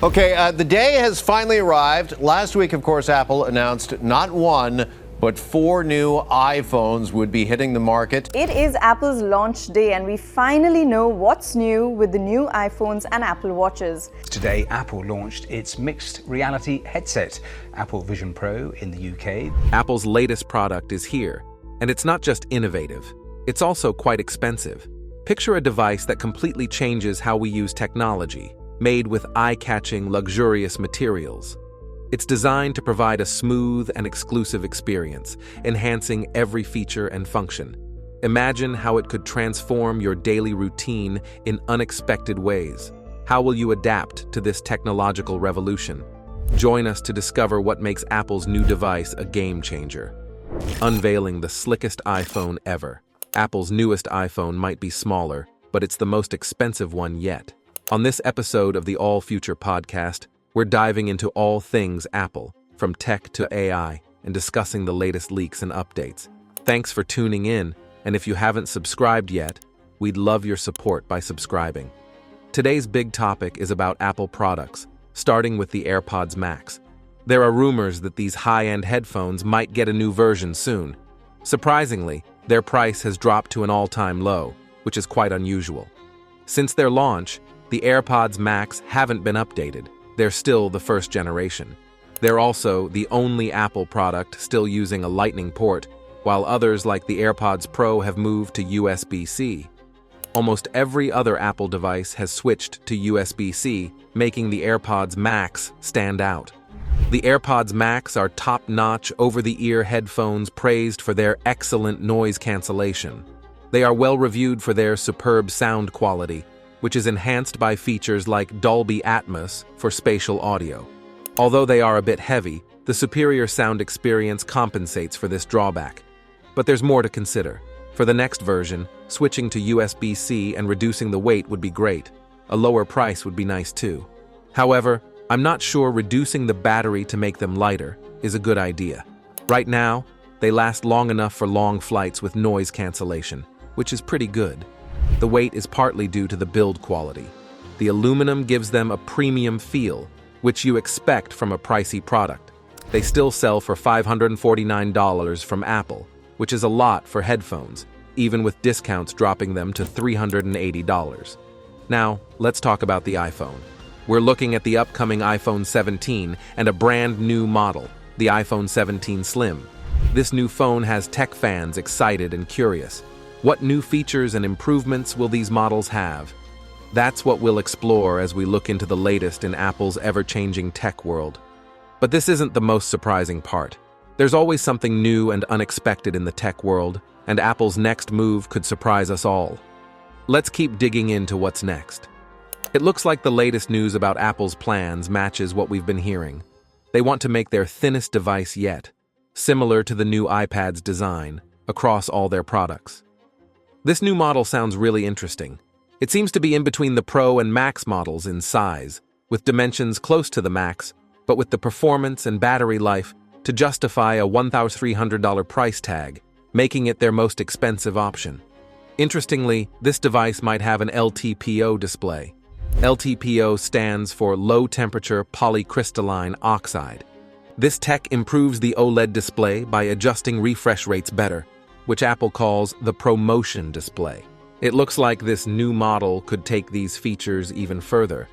The day has finally arrived. Last week, of course, Apple announced not one, but 4 new iPhones would be hitting the market. It is Apple's launch day, and we finally know what's new with the new iPhones and Apple Watches. Today, Apple launched its mixed reality headset, Apple Vision Pro in the UK. Apple's latest product is here, and it's not just innovative, it's also quite expensive. Picture a device that completely changes how we use technology, made with eye-catching, luxurious materials. It's designed to provide a smooth and exclusive experience, enhancing every feature and function. Imagine how it could transform your daily routine in unexpected ways. How will you adapt to this technological revolution? Join us to discover what makes Apple's new device a game changer. Unveiling the slickest iPhone ever. Apple's newest iPhone might be smaller, but it's the most expensive one yet. On this episode of the All Future podcast, we're diving into all things Apple, from tech to AI, and discussing the latest leaks and updates. Thanks for tuning in, and if you haven't subscribed yet, we'd love your support by subscribing. Today's big topic is about Apple products, starting with the AirPods Max. There are rumors that these high-end headphones might get a new version soon. Surprisingly, their price has dropped to an all-time low, which is quite unusual. Since their launch, the AirPods Max haven't been updated. They're still the first generation. They're also the only Apple product still using a Lightning port, while others like the AirPods Pro have moved to USB-C. Almost every other Apple device has switched to USB-C, making the AirPods Max stand out. The AirPods Max are top-notch, over-the-ear headphones praised for their excellent noise cancellation. They are well-reviewed for their superb sound quality, which is enhanced by features like Dolby Atmos for spatial audio. Although they are a bit heavy, the superior sound experience compensates for this drawback. But there's more to consider. For the next version, switching to USB-C and reducing the weight would be great. A lower price would be nice too. However, I'm not sure reducing the battery to make them lighter is a good idea. Right now, they last long enough for long flights with noise cancellation, which is pretty good. The weight is partly due to the build quality. The aluminum gives them a premium feel, which you expect from a pricey product. They still sell for $549 from Apple, which is a lot for headphones, even with discounts dropping them to $380. Now, let's talk about the iPhone. We're looking at the upcoming iPhone 17 and a brand new model, the iPhone 17 Slim. This new phone has tech fans excited and curious. What new features and improvements will these models have? That's what we'll explore as we look into the latest in Apple's ever-changing tech world. But this isn't the most surprising part. There's always something new and unexpected in the tech world, and Apple's next move could surprise us all. Let's keep digging into what's next. It looks like the latest news about Apple's plans matches what we've been hearing. They want to make their thinnest device yet, similar to the new iPad's design, across all their products. This new model sounds really interesting. It seems to be in between the Pro and Max models in size, with dimensions close to the Max, but with the performance and battery life to justify a $1,300 price tag, making it their most expensive option. Interestingly, this device might have an LTPO display. LTPO stands for Low Temperature Polycrystalline Oxide. This tech improves the OLED display by adjusting refresh rates better, which Apple calls the ProMotion display. It looks like this new model could take these features even further.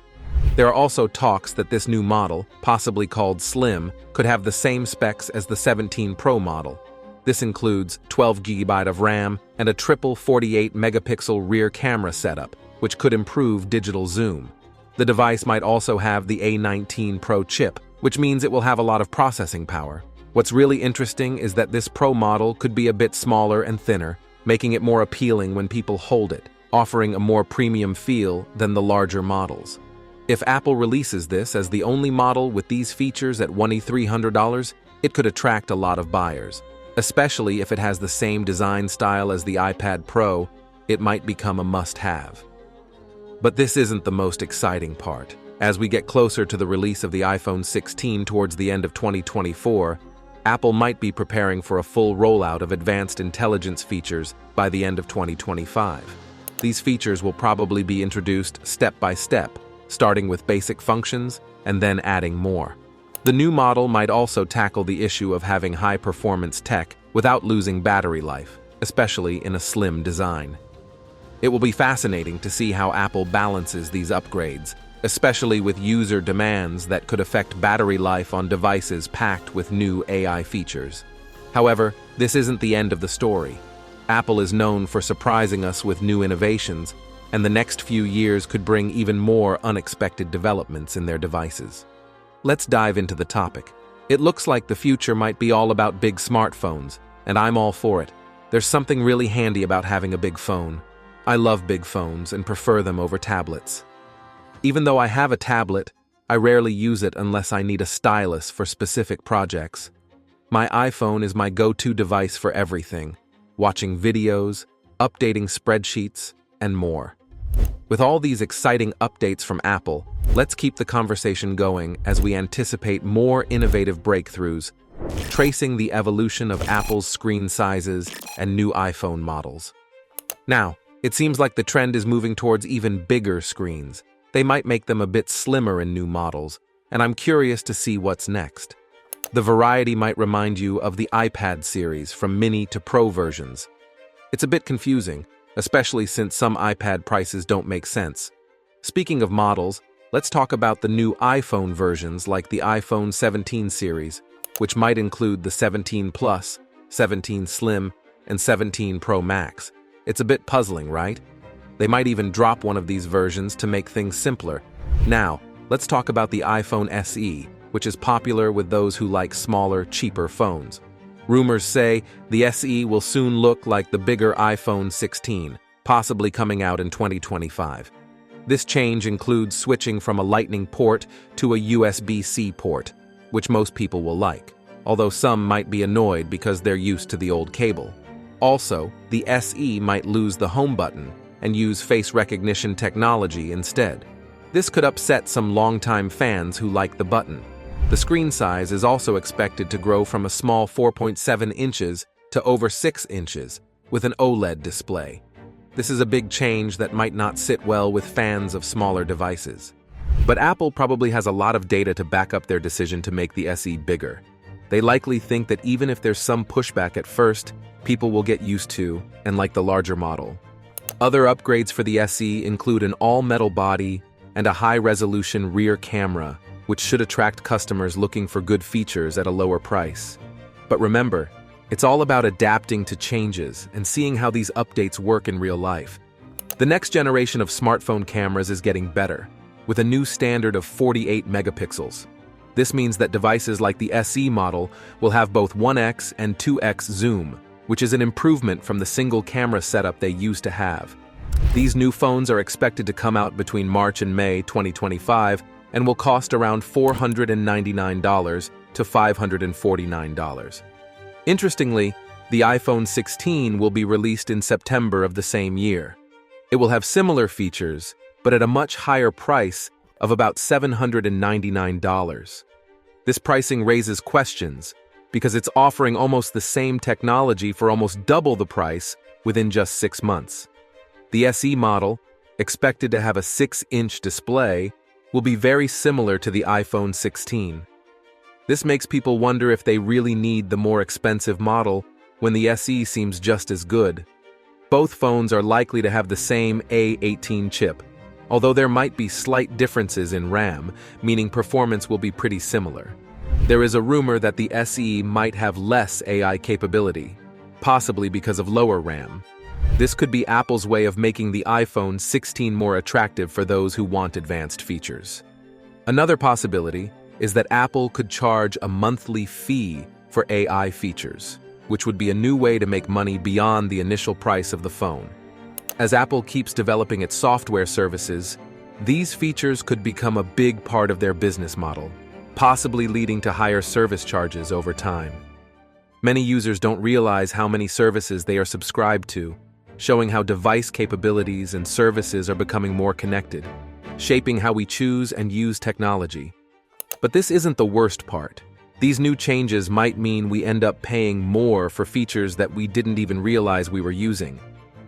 There are also talks that this new model, possibly called Slim, could have the same specs as the 17 Pro model. This includes 12 GB of RAM and a triple 48-megapixel rear camera setup, which could improve digital zoom. The device might also have the A19 Pro chip, which means it will have a lot of processing power. What's really interesting is that this Pro model could be a bit smaller and thinner, making it more appealing when people hold it, offering a more premium feel than the larger models. If Apple releases this as the only model with these features at $2,300, it could attract a lot of buyers. Especially if it has the same design style as the iPad Pro, it might become a must-have. But this isn't the most exciting part. As we get closer to the release of the iPhone 16 towards the end of 2024, Apple might be preparing for a full rollout of advanced intelligence features by the end of 2025. These features will probably be introduced step by step, starting with basic functions and then adding more. The new model might also tackle the issue of having high-performance tech without losing battery life, especially in a slim design. It will be fascinating to see how Apple balances these upgrades, especially with user demands that could affect battery life on devices packed with new AI features. However, this isn't the end of the story. Apple is known for surprising us with new innovations, and the next few years could bring even more unexpected developments in their devices. Let's dive into the topic. It looks like the future might be all about big smartphones, and I'm all for it. There's something really handy about having a big phone. I love big phones and prefer them over tablets. Even though I have a tablet, I rarely use it unless I need a stylus for specific projects. My iPhone is my go-to device for everything, watching videos, updating spreadsheets, and more. With all these exciting updates from Apple, let's keep the conversation going as we anticipate more innovative breakthroughs, tracing the evolution of Apple's screen sizes and new iPhone models. Now, it seems like the trend is moving towards even bigger screens. They might make them a bit slimmer in new models, and I'm curious to see what's next. The variety might remind you of the iPad series from mini to Pro versions. It's a bit confusing, especially since some iPad prices don't make sense. Speaking of models, let's talk about the new iPhone versions like the iPhone 17 series, which might include the 17 Plus, 17 Slim, and 17 Pro Max. It's a bit puzzling, right? They might even drop one of these versions to make things simpler. Now, let's talk about the iPhone SE, which is popular with those who like smaller, cheaper phones. Rumors say the SE will soon look like the bigger iPhone 16, possibly coming out in 2025. This change includes switching from a Lightning port to a USB-C port, which most people will like, although some might be annoyed because they're used to the old cable. Also, the SE might lose the home button and use face recognition technology instead. This could upset some longtime fans who like the button. The screen size is also expected to grow from a small 4.7 inches to over 6 inches, with an OLED display. This is a big change that might not sit well with fans of smaller devices. But Apple probably has a lot of data to back up their decision to make the SE bigger. They likely think that even if there's some pushback at first, people will get used to and like the larger model. Other upgrades for the SE include an all-metal body and a high-resolution rear camera, which should attract customers looking for good features at a lower price. But remember, it's all about adapting to changes and seeing how these updates work in real life. The next generation of smartphone cameras is getting better, with a new standard of 48 megapixels. This means that devices like the SE model will have both 1x and 2x zoom, which is an improvement from the single camera setup they used to have. These new phones are expected to come out between March and May 2025 and will cost around $499 to $549. Interestingly, the iPhone 16 will be released in September of the same year. It will have similar features, but at a much higher price of about $799. This pricing raises questions, because it's offering almost the same technology for almost double the price within just 6 months. The SE model, expected to have a 6-inch display, will be very similar to the iPhone 16. This makes people wonder if they really need the more expensive model when the SE seems just as good. Both phones are likely to have the same A18 chip, although there might be slight differences in RAM, meaning performance will be pretty similar. There is a rumor that the SE might have less AI capability, possibly because of lower RAM. This could be Apple's way of making the iPhone 16 more attractive for those who want advanced features. Another possibility is that Apple could charge a monthly fee for AI features, which would be a new way to make money beyond the initial price of the phone. As Apple keeps developing its software services, these features could become a big part of their business model, possibly leading to higher service charges over time. Many users don't realize how many services they are subscribed to, showing how device capabilities and services are becoming more connected, shaping how we choose and use technology. But this isn't the worst part. These new changes might mean we end up paying more for features that we didn't even realize we were using,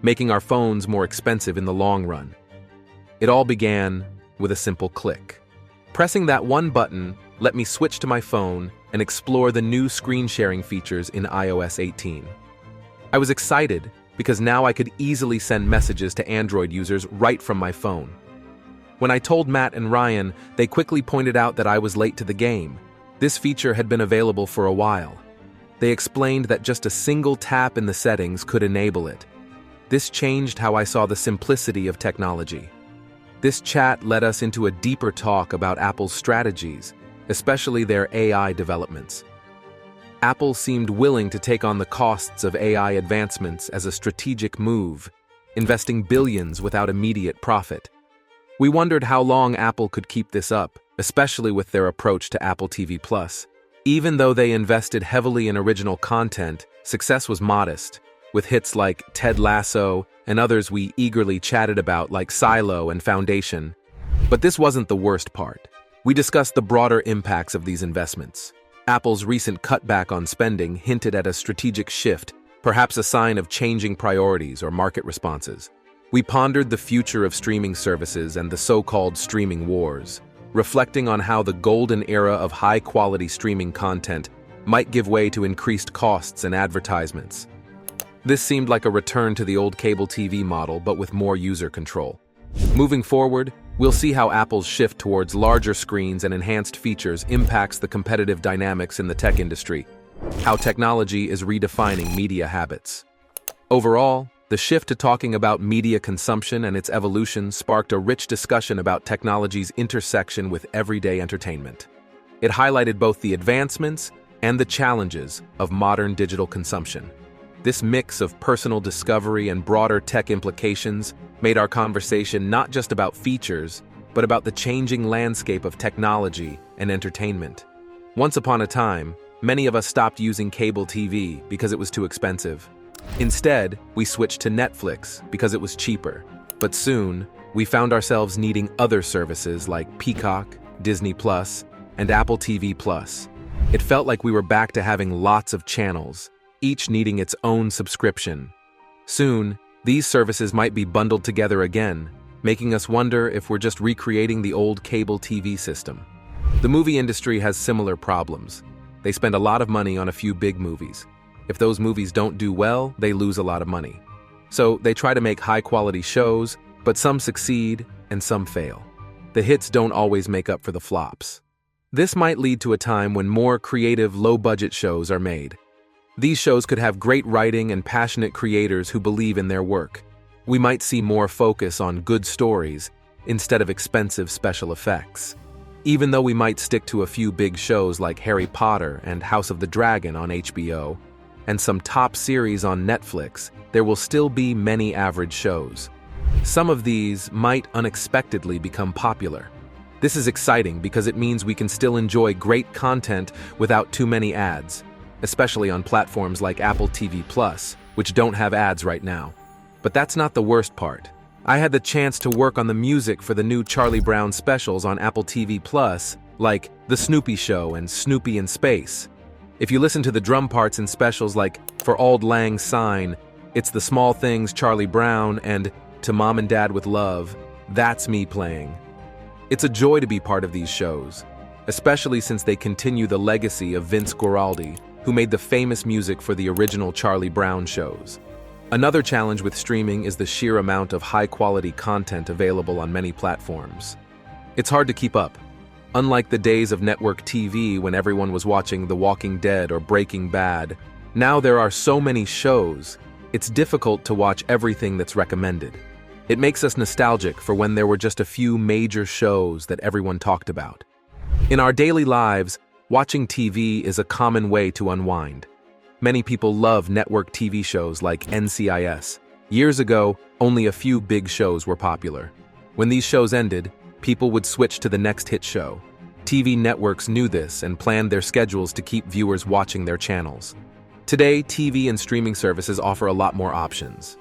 making our phones more expensive in the long run. It all began with a simple click. Pressing that one button let me switch to my phone and explore the new screen sharing features in iOS 18. I was excited because now I could easily send messages to Android users right from my phone. When I told Matt and Ryan, they quickly pointed out that I was late to the game. This feature had been available for a while. They explained that just a single tap in the settings could enable it. This changed how I saw the simplicity of technology. This chat led us into a deeper talk about Apple's strategies, especially their AI developments. Apple seemed willing to take on the costs of AI advancements as a strategic move, investing billions without immediate profit. We wondered how long Apple could keep this up, especially with their approach to Apple TV Plus. Even though they invested heavily in original content, success was modest, with hits like Ted Lasso and others we eagerly chatted about like Silo and Foundation. But this wasn't the worst part. We discussed the broader impacts of these investments. Apple's recent cutback on spending hinted at a strategic shift, perhaps a sign of changing priorities or market responses. We pondered the future of streaming services and the so-called streaming wars, reflecting on how the golden era of high-quality streaming content might give way to increased costs and advertisements. This seemed like a return to the old cable TV model, but with more user control. Moving forward, we'll see how Apple's shift towards larger screens and enhanced features impacts the competitive dynamics in the tech industry, how technology is redefining media habits. Overall, the shift to talking about media consumption and its evolution sparked a rich discussion about technology's intersection with everyday entertainment. It highlighted both the advancements and the challenges of modern digital consumption. This mix of personal discovery and broader tech implications made our conversation not just about features, but about the changing landscape of technology and entertainment. Once upon a time, many of us stopped using cable TV because it was too expensive. Instead, we switched to Netflix because it was cheaper. But soon, we found ourselves needing other services like Peacock, Disney Plus, and Apple TV Plus. It felt like we were back to having lots of channels, each needing its own subscription. Soon, these services might be bundled together again, making us wonder if we're just recreating the old cable TV system. The movie industry has similar problems. They spend a lot of money on a few big movies. If those movies don't do well, they lose a lot of money. So they try to make high-quality shows, but some succeed and some fail. The hits don't always make up for the flops. This might lead to a time when more creative, low-budget shows are made. These shows could have great writing and passionate creators who believe in their work. We might see more focus on good stories instead of expensive special effects. Even though we might stick to a few big shows like Harry Potter and House of the Dragon on HBO, and some top series on Netflix, there will still be many average shows. Some of these might unexpectedly become popular. This is exciting because it means we can still enjoy great content without too many ads, especially on platforms like Apple TV Plus, which don't have ads right now. But that's not the worst part. I had the chance to work on the music for the new Charlie Brown specials on Apple TV Plus, like The Snoopy Show and Snoopy in Space. If you listen to the drum parts in specials like For Auld Lang Syne, It's the Small Things Charlie Brown, and To Mom and Dad with Love, that's me playing. It's a joy to be part of these shows, especially since they continue the legacy of Vince Guaraldi, who made the famous music for the original Charlie Brown shows. Another challenge with streaming is the sheer amount of high-quality content available on many platforms. It's hard to keep up. Unlike the days of network TV when everyone was watching The Walking Dead or Breaking Bad, now there are so many shows, it's difficult to watch everything that's recommended. It makes us nostalgic for when there were just a few major shows that everyone talked about. In our daily lives, watching TV is a common way to unwind. Many people love network TV shows like NCIS. Years ago, only a few big shows were popular. When these shows ended, people would switch to the next hit show. TV networks knew this and planned their schedules to keep viewers watching their channels. Today, TV and streaming services offer a lot more options.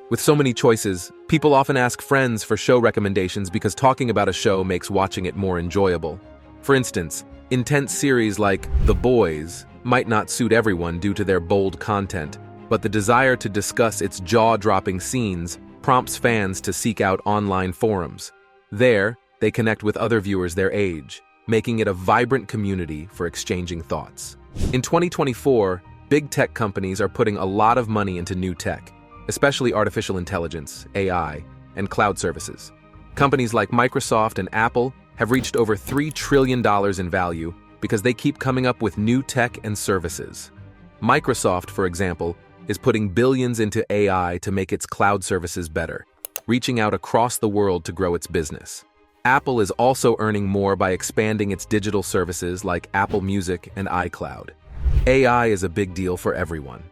With so many choices, people often ask friends for show recommendations because talking about a show makes watching it more enjoyable. For instance, intense series like The Boys might not suit everyone due to their bold content, but the desire to discuss its jaw-dropping scenes prompts fans to seek out online forums. There, They connect with other viewers their age, making it a vibrant community for exchanging thoughts. In 2024, big tech companies are putting a lot of money into new tech, especially artificial intelligence, AI, and cloud services. Companies like Microsoft and Apple have reached over $3 trillion in value because they keep coming up with new tech and services. Microsoft, for example, is putting billions into AI to make its cloud services better, reaching out across the world to grow its business. Apple is also earning more by expanding its digital services like Apple Music and iCloud. AI is a big deal for everyone.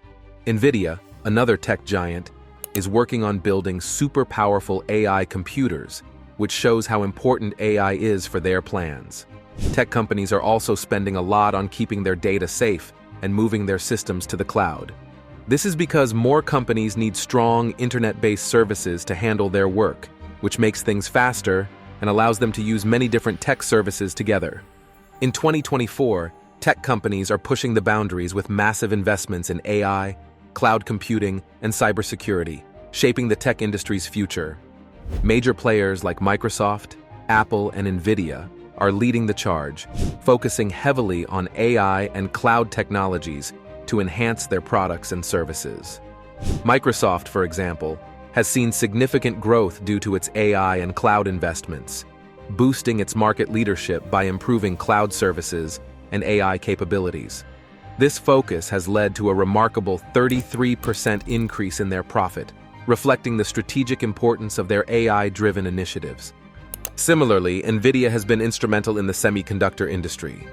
Nvidia, another tech giant, is working on building super powerful AI computers, which shows how important AI is for their plans. Tech companies are also spending a lot on keeping their data safe and moving their systems to the cloud. This is because more companies need strong internet-based services to handle their work, which makes things faster and allows them to use many different tech services together. In 2024, tech companies are pushing the boundaries with massive investments in AI, cloud computing, and cybersecurity, shaping the tech industry's future. Major players like Microsoft, Apple, and Nvidia are leading the charge, focusing heavily on AI and cloud technologies to enhance their products and services. Microsoft, for example, has seen significant growth due to its AI and cloud investments, boosting its market leadership by improving cloud services and AI capabilities. This focus has led to a remarkable 33% increase in their profit, reflecting the strategic importance of their AI-driven initiatives. Similarly, Nvidia has been instrumental in the semiconductor industry,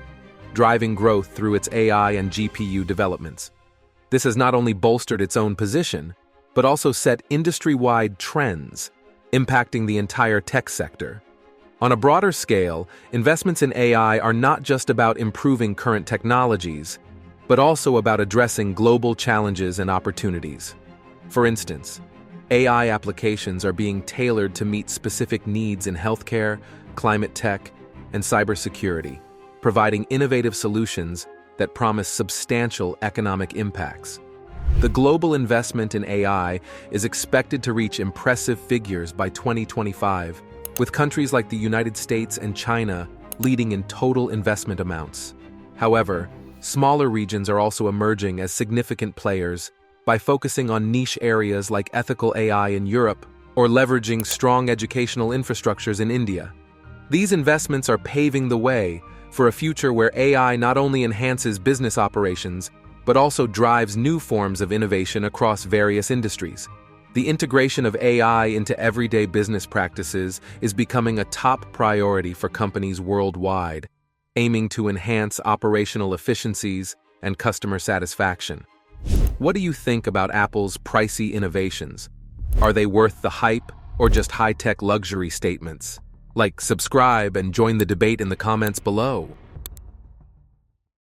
driving growth through its AI and GPU developments. This has not only bolstered its own position, but also set industry-wide trends, impacting the entire tech sector. On a broader scale, investments in AI are not just about improving current technologies, but also about addressing global challenges and opportunities. For instance, AI applications are being tailored to meet specific needs in healthcare, climate tech, and cybersecurity, providing innovative solutions that promise substantial economic impacts. The global investment in AI is expected to reach impressive figures by 2025, with countries like the United States and China leading in total investment amounts. However, smaller regions are also emerging as significant players by focusing on niche areas like ethical AI in Europe or leveraging strong educational infrastructures in India. These investments are paving the way for a future where AI not only enhances business operations, but also drives new forms of innovation across various industries. The integration of AI into everyday business practices is becoming a top priority for companies worldwide, aiming to enhance operational efficiencies and customer satisfaction. What do you think about Apple's pricey innovations? Are they worth the hype or just high-tech luxury statements? Like, subscribe and join the debate in the comments below.